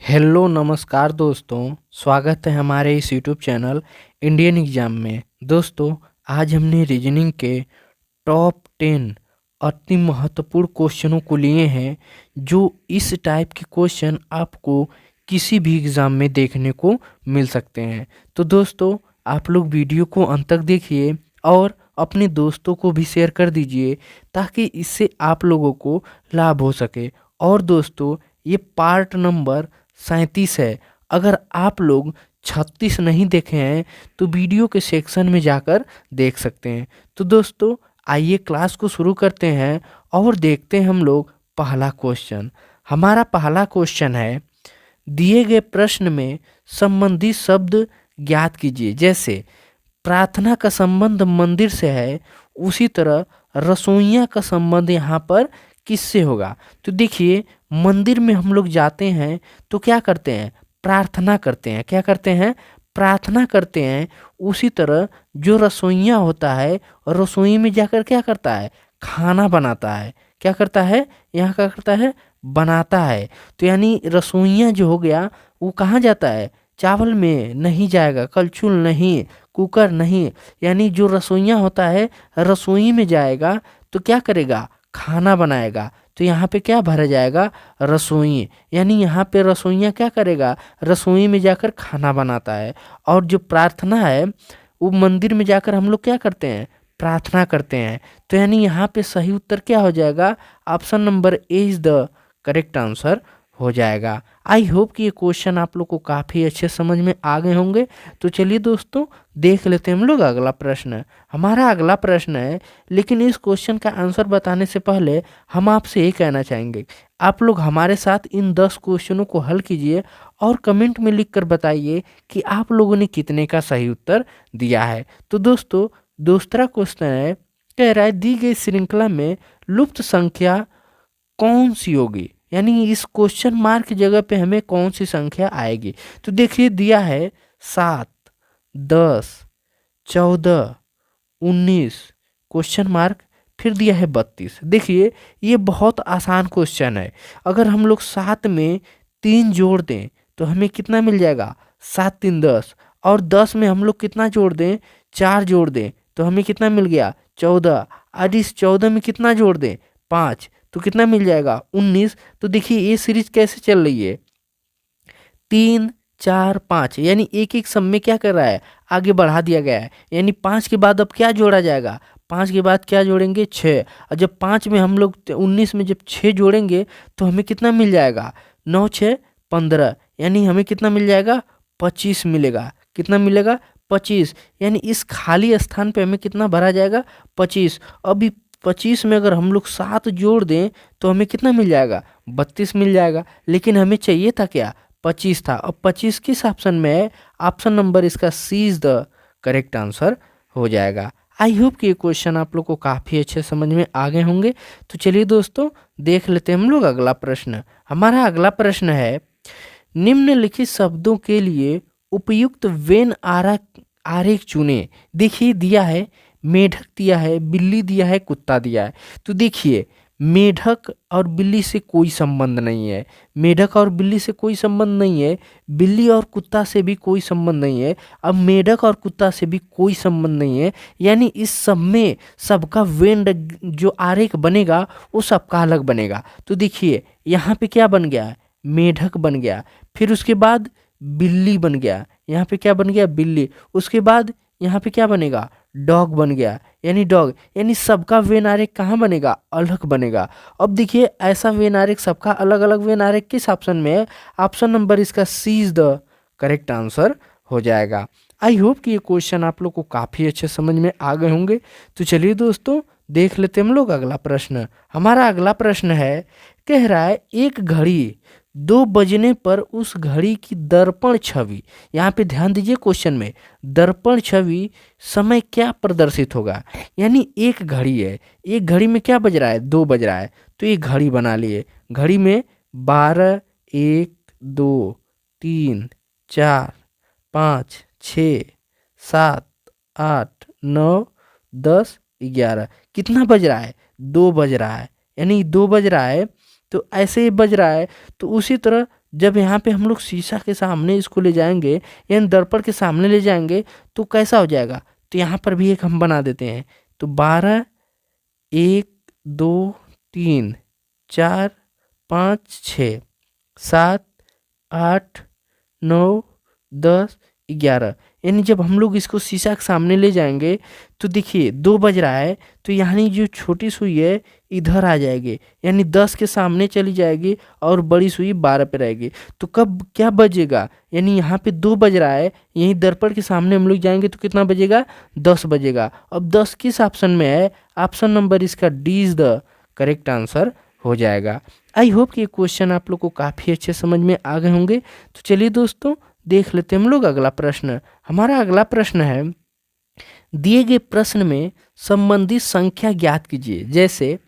Hello नमस्कार दोस्तों। स्वागत है हमारे इस यूट्यूब चैनल इंडियन एग्जाम में। दोस्तों, आज हमने रीजनिंग के टॉप 10 अति महत्वपूर्ण क्वेश्चनों को लिए हैं, जो इस टाइप के क्वेश्चन आपको किसी भी एग्ज़ाम में देखने को मिल सकते हैं। तो दोस्तों, आप लोग वीडियो को अंत तक देखिए और अपने दोस्तों को भी शेयर कर दीजिए, ताकि इससे आप लोगों को लाभ हो सके। और दोस्तों, ये पार्ट नंबर 37 है। अगर आप लोग 36 नहीं देखे हैं तो वीडियो के सेक्शन में जाकर देख सकते हैं। तो दोस्तों, आइए क्लास को शुरू करते हैं और देखते हैं हम लोग पहला क्वेश्चन। हमारा पहला क्वेश्चन है, दिए गए प्रश्न में संबंधित शब्द ज्ञात कीजिए। जैसे प्रार्थना का संबंध मंदिर से है, उसी तरह रसोइया का संबंध यहाँ पर किससे होगा? तो देखिए, मंदिर में हम लोग जाते हैं तो क्या करते हैं? प्रार्थना करते हैं। क्या करते हैं? प्रार्थना करते हैं। उसी तरह जो रसोइया होता है, रसोई में जाकर क्या करता है? खाना बनाता है। क्या करता है? यहाँ क्या करता है? बनाता है। तो यानी रसोइया जो हो गया वो कहाँ जाता है? चावल में नहीं जाएगा, कलछुल नहीं, कुकर नहीं। यानी जो रसोइया होता है रसोई में जाएगा तो क्या करेगा? खाना बनाएगा। तो यहाँ पे क्या भरा जाएगा? रसोई। यानी यहाँ पे रसोइया क्या करेगा? रसोई में जाकर खाना बनाता है। और जो प्रार्थना है वो मंदिर में जाकर हम लोग क्या करते हैं? प्रार्थना करते हैं। तो यानी यहाँ पे सही उत्तर क्या हो जाएगा? Option number A is the correct answer हो जाएगा। आई होप कि ये क्वेश्चन आप लोग को काफ़ी अच्छे समझ में आ गए होंगे। तो चलिए दोस्तों, देख लेते हैं हम लोग अगला प्रश्न। हमारा अगला प्रश्न है, लेकिन इस क्वेश्चन का आंसर बताने से पहले हम आपसे ये कहना चाहेंगे, आप लोग हमारे साथ इन 10 क्वेश्चनों को हल कीजिए और कमेंट में लिख कर बताइए कि आप लोगों ने कितने का सही उत्तर दिया है। तो दोस्तों, दूसरा क्वेश्चन है, कह रहा है दी गई श्रृंखला में लुप्त संख्या कौन सी होगी? यानी इस क्वेश्चन मार्क की जगह पे हमें कौन सी संख्या आएगी? तो देखिए, दिया है 7, 10, 14, 19 क्वेश्चन मार्क, फिर दिया है 32। देखिए, ये बहुत आसान क्वेश्चन है। अगर हम लोग 7 में 3 जोड़ दें तो हमें कितना मिल जाएगा? 7 3 10। और 10 में हम लोग कितना जोड़ दें? 4 जोड़ दें तो हमें कितना मिल गया? 14। और इस 14 में कितना जोड़ दें? 5, तो कितना मिल जाएगा? 19। तो देखिए, ये सीरीज कैसे चल रही है? 3 4 5, यानी एक एक सम में क्या कर रहा है? आगे बढ़ा दिया गया है। यानी 5 के बाद अब क्या जोड़ा जाएगा? 5 के बाद क्या जोड़ेंगे? 6। और जब 5 में हम लोग 19 में जब 6 जोड़ेंगे तो हमें कितना मिल जाएगा? 9 6 15, यानी हमें कितना मिल जाएगा? 25 मिलेगा। कितना मिलेगा? 25। यानी इस खाली स्थान पे हमें कितना भरा जाएगा? 25। अभी 25 में अगर हम लोग 7 जोड़ दें तो हमें कितना मिल जाएगा? 32 मिल जाएगा। लेकिन हमें चाहिए था क्या? 25 था। अब 25 किस ऑप्शन में है? ऑप्शन नंबर इसका सी इज द करेक्ट आंसर हो जाएगा। आई होप कि ये क्वेश्चन आप लोग को काफ़ी अच्छे समझ में आ गए होंगे। तो चलिए दोस्तों, देख लेते हैं हम लोग अगला प्रश्न। हमारा अगला प्रश्न है, निम्नलिखित शब्दों के लिए उपयुक्त वेन आरेख चुने। देखिए, दिया है मेढक, दिया है बिल्ली, दिया है कुत्ता, दिया है। तो देखिए, मेढक और बिल्ली से कोई संबंध नहीं है। मेढक और बिल्ली से कोई संबंध नहीं है। बिल्ली और कुत्ता से भी कोई संबंध नहीं है। अब मेढक और कुत्ता से भी कोई संबंध नहीं है। यानी इस सब में सबका वेन जो आरेख बनेगा वो सबका अलग बनेगा। तो देखिए, यहाँ पे क्या बन गया? मेढक बन गया। फिर उसके बाद बिल्ली बन गया। यहाँ पे क्या बन गया? बिल्ली। उसके बाद यहाँ पे क्या बनेगा? डॉग बन गया। यानी डॉग। यानी सबका वेन आरेख कहाँ बनेगा? अलग बनेगा। अब देखिए, ऐसा वेन आरेख सबका अलग अलग वेन आरेख किस ऑप्शन में है? ऑप्शन नंबर इसका सी इज द करेक्ट आंसर हो जाएगा। आई होप कि ये क्वेश्चन आप लोग को काफ़ी अच्छे समझ में आ गए होंगे। तो चलिए दोस्तों, देख लेते हैं हम लोग अगला प्रश्न। हमारा अगला प्रश्न है, कह रहा है एक घड़ी 2 बजने पर उस घड़ी की दर्पण छवि, यहाँ पे ध्यान दीजिए क्वेश्चन में, दर्पण छवि समय क्या प्रदर्शित होगा? यानी एक घड़ी है, एक घड़ी में क्या बज रहा है? 2 बज रहा है। तो एक घड़ी बना लिए। घड़ी में 12 1 2 3 4 5 6 7 8 9 10 11, कितना बज रहा है? 2 बज रहा है। यानी 2 बज रहा है। तो ऐसे ही बज रहा है। तो उसी तरह जब यहाँ पे हम लोग शीशा के सामने इसको ले जाएंगे यानी दर्पण के सामने ले जाएंगे तो कैसा हो जाएगा, तो यहाँ पर भी एक हम बना देते हैं। तो 12, 1, 2, 3, 4, 5, 6, 7, 8, 9, 10, 11, यानी जब हम लोग इसको शीशा के सामने ले जाएंगे तो देखिए 2 बज रहा है, तो यानी जो छोटी सुई है इधर आ जाएगी, यानी 10 के सामने चली जाएगी और बड़ी सुई 12 पे रहेगी। तो कब क्या बजेगा, यानी यहाँ पे 2 बज रहा है, यहीं दर्पण के सामने हम लोग जाएंगे तो कितना बजेगा, 10 बजेगा। अब 10 किस ऑप्शन में है, ऑप्शन नंबर इसका D is the correct answer हो जाएगा। आई होप कि ये क्वेश्चन आप लोग को काफ़ी अच्छे समझ में आ गए होंगे। तो चलिए दोस्तों देख लेते हैं हम लोग अगला प्रश्न। हमारा अगला प्रश्न है, दिए गए प्रश्न में संबंधित संख्या ज्ञात कीजिए। जैसे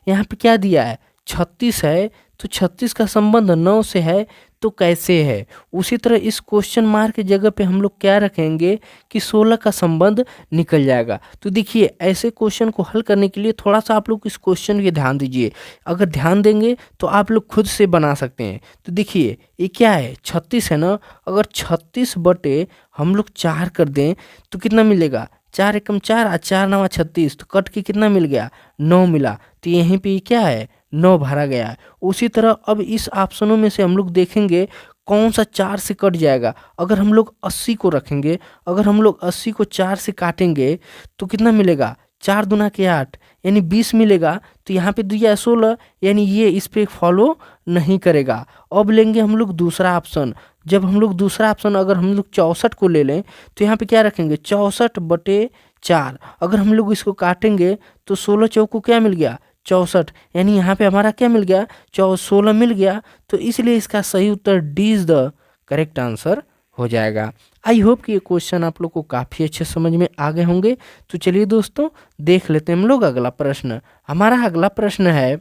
यहाँ पे क्या दिया है, 36 है, तो 36 का संबंध 9 से है, तो कैसे है। उसी तरह इस क्वेश्चन मार्क की जगह पे हम लोग क्या रखेंगे कि 16 का संबंध निकल जाएगा। तो देखिए ऐसे क्वेश्चन को हल करने के लिए थोड़ा सा आप लोग इस क्वेश्चन पे ध्यान दीजिए। अगर ध्यान देंगे तो आप लोग खुद से बना सकते हैं। तो देखिए ये क्या है, 36 है ना, अगर 36 बटे हम लोग 4 कर दें तो कितना मिलेगा, 4 एकम 4 और 4 नवा 36, तो कट के कितना मिल गया, 9 मिला। तो यहीं पे क्या है, 9 भरा गया है। उसी तरह अब इस ऑप्शनों में से हम लोग देखेंगे कौन सा 4 से कट जाएगा। अगर हम लोग 80 को रखेंगे, अगर हम लोग 80 को 4 से काटेंगे तो कितना मिलेगा, 4 दूना के 8 यानी 20 मिलेगा। तो यहाँ पे दिया 16, यानी ये इस पे फॉलो नहीं करेगा। अब लेंगे हम लोग दूसरा ऑप्शन। जब हम लोग दूसरा ऑप्शन अगर हम लोग 64 को ले लें तो यहाँ पे क्या रखेंगे, 64 बटे 4। अगर हम लोग इसको काटेंगे तो 16 चौको क्या मिल गया, 64, यानी यहाँ पे हमारा क्या मिल गया, 16 मिल गया। तो इसलिए इसका सही उत्तर D is the correct answer हो जाएगा। आई होप कि ये क्वेश्चन आप लोग को काफ़ी अच्छे समझ में आ गए होंगे। तो चलिए दोस्तों देख लेते हैं हम लोग अगला प्रश्न। हमारा अगला प्रश्न है,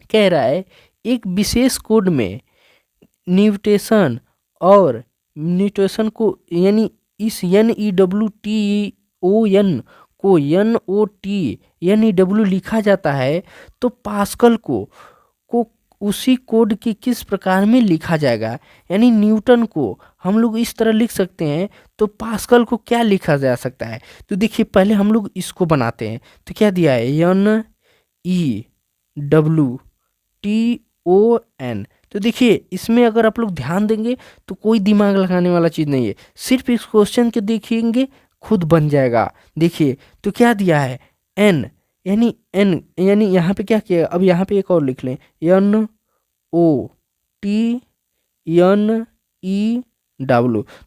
कह रहा है एक विशेष कोड में न्यूटेशन और न्यूटेशन को यानी इस NEWTON को NOT लिखा जाता है, तो पास्कल को उसी कोड के किस प्रकार में लिखा जाएगा। यानी न्यूटन को हम लोग इस तरह लिख सकते हैं, तो पास्कल को क्या लिखा जा सकता है। तो देखिए पहले हम लोग इसको बनाते हैं। तो क्या दिया है, NEWTON। तो देखिए इसमें अगर आप लोग ध्यान देंगे तो कोई दिमाग लगाने वाला चीज़ नहीं है, सिर्फ इस क्वेश्चन के देखेंगे खुद बन जाएगा। देखिए तो क्या दिया है, N यानी यहाँ पे क्या किया, अब यहाँ पे एक और लिख लें, NOTNEW।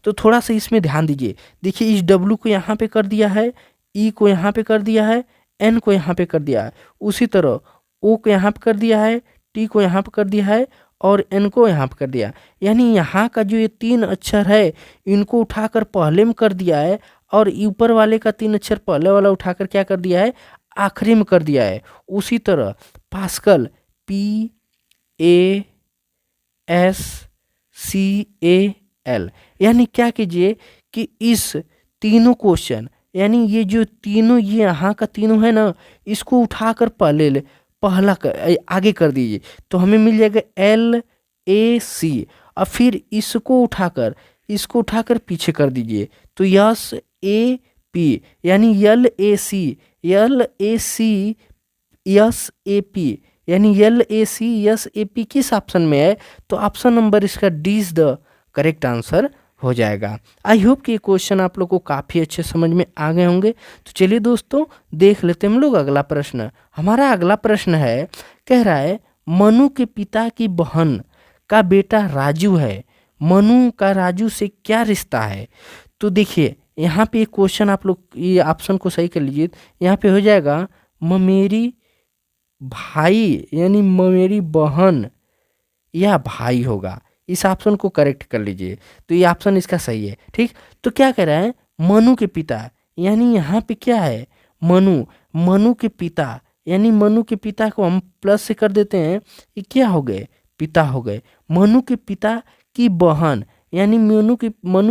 तो थोड़ा सा इसमें ध्यान दीजिए। देखिए इस W को यहाँ पे कर दिया है, E को यहाँ पे कर दिया है, N को यहाँ पे कर दिया है, उसी तरह O को यहाँ पे कर दिया है, T को यहाँ पे कर दिया है और N को यहाँ पे कर दिया। यानी यहाँ का जो ये 3 अक्षर है इनको उठाकर पहले में कर दिया है और ऊपर वाले का 3 अक्षर पहले वाला उठाकर क्या कर दिया है, आखिरी में कर दिया है। उसी तरह पास्कल PASCAL, यानी क्या कीजिए कि इस तीनों क्वेश्चन यानी ये जो तीनों ये यहाँ का तीनों है ना, इसको उठाकर आगे कर दीजिए तो हमें मिल जाएगा LAC। और फिर इसको उठाकर पीछे कर दीजिए तो SAP, यानी LAC यानी LAC किस ऑप्शन में है, तो ऑप्शन नंबर इसका D is the correct answer हो जाएगा। आई होप कि ये क्वेश्चन आप लोग को काफ़ी अच्छे समझ में आ गए होंगे। तो चलिए दोस्तों देख लेते हैं हम लोग अगला प्रश्न। हमारा अगला प्रश्न है, कह रहा है मनु के पिता की बहन का बेटा राजू है, मनु का राजू से क्या रिश्ता है। तो देखिए यहाँ पे एक क्वेश्चन आप लोग ये ऑप्शन को सही कर लीजिए। यहाँ पे हो जाएगा ममेरी भाई यानी ममेरी बहन या भाई होगा, इस ऑप्शन को करेक्ट कर लीजिए। तो ये ऑप्शन इसका सही है। ठीक, तो क्या कह रहा है, मनु के पिता, यानी यहाँ पे क्या है, मनु के पिता, यानी मनु के पिता को हम प्लस से कर देते हैं, ये क्या हो गए, पिता हो गए। मनु के पिता की बहन, यानी मनु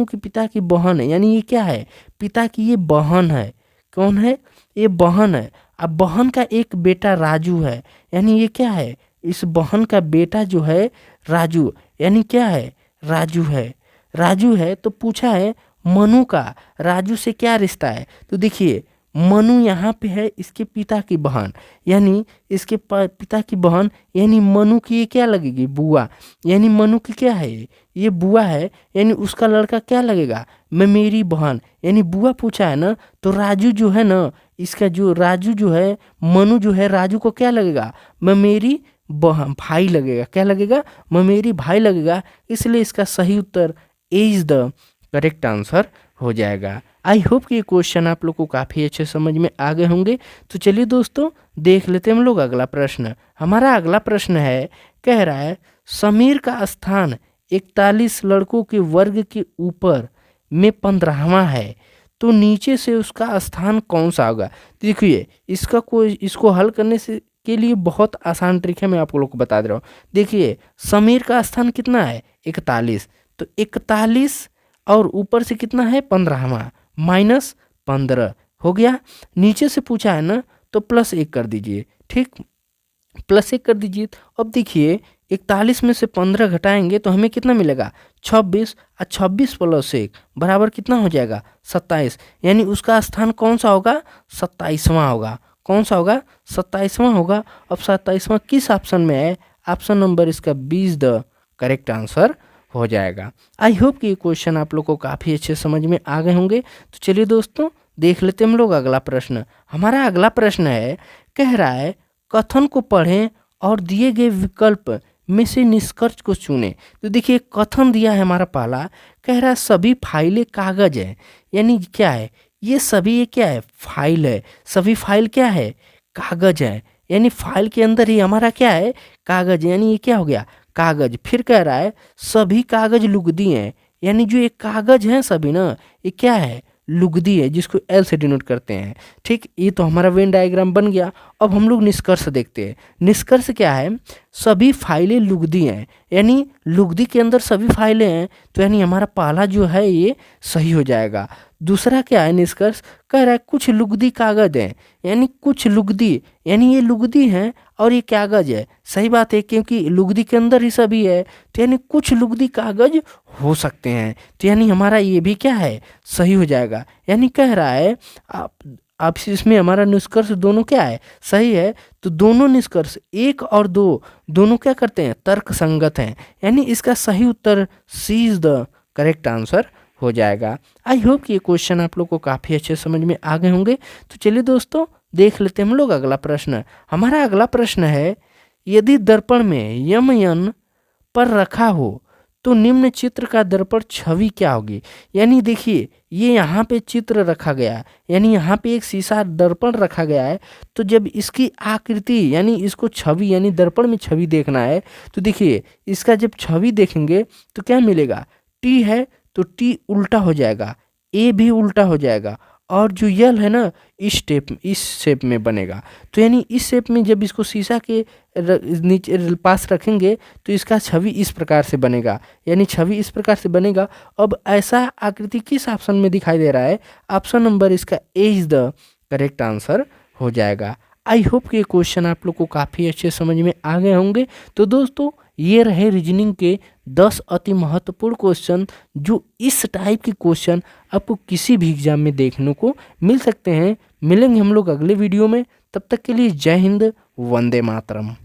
के पिता की बहन है, यानी ये क्या है, पिता की ये बहन है। कौन है, ये बहन है। अब बहन का एक बेटा राजू है, यानी ये क्या है, इस बहन का बेटा जो है राजू, यानी क्या है, राजू है। राजू है तो पूछा है मनु का राजू से क्या रिश्ता है। तो देखिए मनु यहाँ पे है इसके पिता की बहन, यानी इसके पिता की बहन, यानी मनु की ये क्या लगेगी, बुआ। यानी मनु की क्या है, ये बुआ है, यानी उसका लड़का क्या लगेगा, मैं मेरी बहन, यानी बुआ पूछा है ना। तो राजू जो है ना, इसका जो राजू जो है, मनु जो है राजू को क्या लगेगा, मैं मेरी बहन भाई लगेगा, क्या लगेगा, मैं मेरी भाई लगेगा। इसलिए इसका सही उत्तर ए इज द करेक्ट आंसर हो जाएगा। आई होप कि ये क्वेश्चन आप लोग को काफ़ी अच्छे समझ में आ गए होंगे। तो चलिए दोस्तों देख लेते हैं हम लोग अगला प्रश्न। हमारा अगला प्रश्न है, कह रहा है समीर का स्थान 41 लड़कों के वर्ग के ऊपर में 15वां है, तो नीचे से उसका स्थान कौन सा होगा। देखिए इसको हल करने से के लिए बहुत आसान ट्रिक है, मैं आप लोग को बता दे रहा हूँ। देखिए समीर का स्थान कितना है, 41, तो 41 और ऊपर से कितना है 15वां, -15 हो गया। नीचे से पूछा है ना, तो +1 कर दीजिए, ठीक, +1 कर दीजिए। अब देखिए 41 में से 15 घटाएंगे तो हमें कितना मिलेगा, 26, और 26 + 1 बराबर कितना हो जाएगा, 27। यानी उसका स्थान कौन सा होगा, 27वां होगा। कौन सा होगा, 27वां होगा। अब 27वां किस ऑप्शन में है, ऑप्शन नंबर इसका 20 द करेक्ट आंसर हो जाएगा। आई होप कि ये क्वेश्चन आप लोग को काफ़ी अच्छे समझ में आ गए होंगे। तो चलिए दोस्तों देख लेते हैं हम लोग अगला प्रश्न। हमारा अगला प्रश्न है, कह रहा है कथन को पढ़ें और दिए गए विकल्प में से निष्कर्ष को चुनें। तो देखिए कथन दिया है हमारा पहला, कह रहा है सभी फाइलें कागज है, यानी क्या है, ये सभी ये क्या है, फाइल है। सभी फाइल क्या है, कागज है, यानी फाइल के अंदर ही हमारा क्या है, कागज, यानी ये क्या हो गया, कागज। फिर कह रहा है सभी कागज लुगदी हैं, यानी जो ये कागज हैं सभी ना, ये क्या है, लुगदी है, जिसको एल से डिनोट करते हैं। ठीक, ये तो हमारा वेन डायग्राम बन गया। अब हम लोग निष्कर्ष देखते हैं। निष्कर्ष क्या है, सभी फाइलें लुगदी हैं, यानी लुगदी के अंदर सभी फाइलें हैं, तो यानी हमारा पहला जो है ये सही हो जाएगा। दूसरा क्या है निष्कर्ष, कह रहा है कुछ लुगदी कागज हैं, यानी कुछ लुगदी, यानी ये लुगदी हैं और ये कागज है। सही बात है, क्योंकि लुगदी के अंदर ही सभी है, तो यानी कुछ लुगदी कागज हो सकते हैं, तो यानी हमारा ये भी क्या है, सही हो जाएगा। यानी कह रहा है आप इसमें हमारा निष्कर्ष दोनों क्या है, सही है। तो दोनों निष्कर्ष 1 और 2 दोनों क्या करते हैं, तर्क संगत हैं, यानी इसका सही उत्तर सी इज द करेक्ट आंसर हो जाएगा। आई होप कि ये क्वेश्चन आप लोग को काफ़ी अच्छे समझ में आ गए होंगे। तो चलिए दोस्तों देख लेते हैं हम लोग अगला प्रश्न। हमारा अगला प्रश्न है, यदि दर्पण में यमयन पर रखा हो तो निम्न चित्र का दर्पण छवि क्या होगी। यानी देखिए ये यहाँ पे चित्र रखा गया है, यानी यहाँ पे एक शीशा दर्पण रखा गया है, तो जब इसकी आकृति यानी इसको छवि यानी दर्पण में छवि देखना है, तो देखिए इसका जब छवि देखेंगे तो क्या मिलेगा, टी है तो टी उल्टा हो जाएगा, ए भी उल्टा हो जाएगा, और जो यल है ना इस शेप में बनेगा। तो यानी इस शेप में जब इसको शीशा के नीचे पास रखेंगे तो इसका छवि इस प्रकार से बनेगा, यानी छवि इस प्रकार से बनेगा। अब ऐसा आकृति किस ऑप्शन में दिखाई दे रहा है, ऑप्शन नंबर इसका ए इज द करेक्ट आंसर हो जाएगा। आई होप कि ये क्वेश्चन आप लोग को काफ़ी अच्छे समझ में आ गए होंगे। तो दोस्तों ये रहे रीजनिंग के 10 अति महत्वपूर्ण क्वेश्चन, जो इस टाइप के क्वेश्चन आपको किसी भी एग्जाम में देखने को मिल सकते हैं। मिलेंगे हम लोग अगले वीडियो में, तब तक के लिए जय हिंद, वंदे मातरम।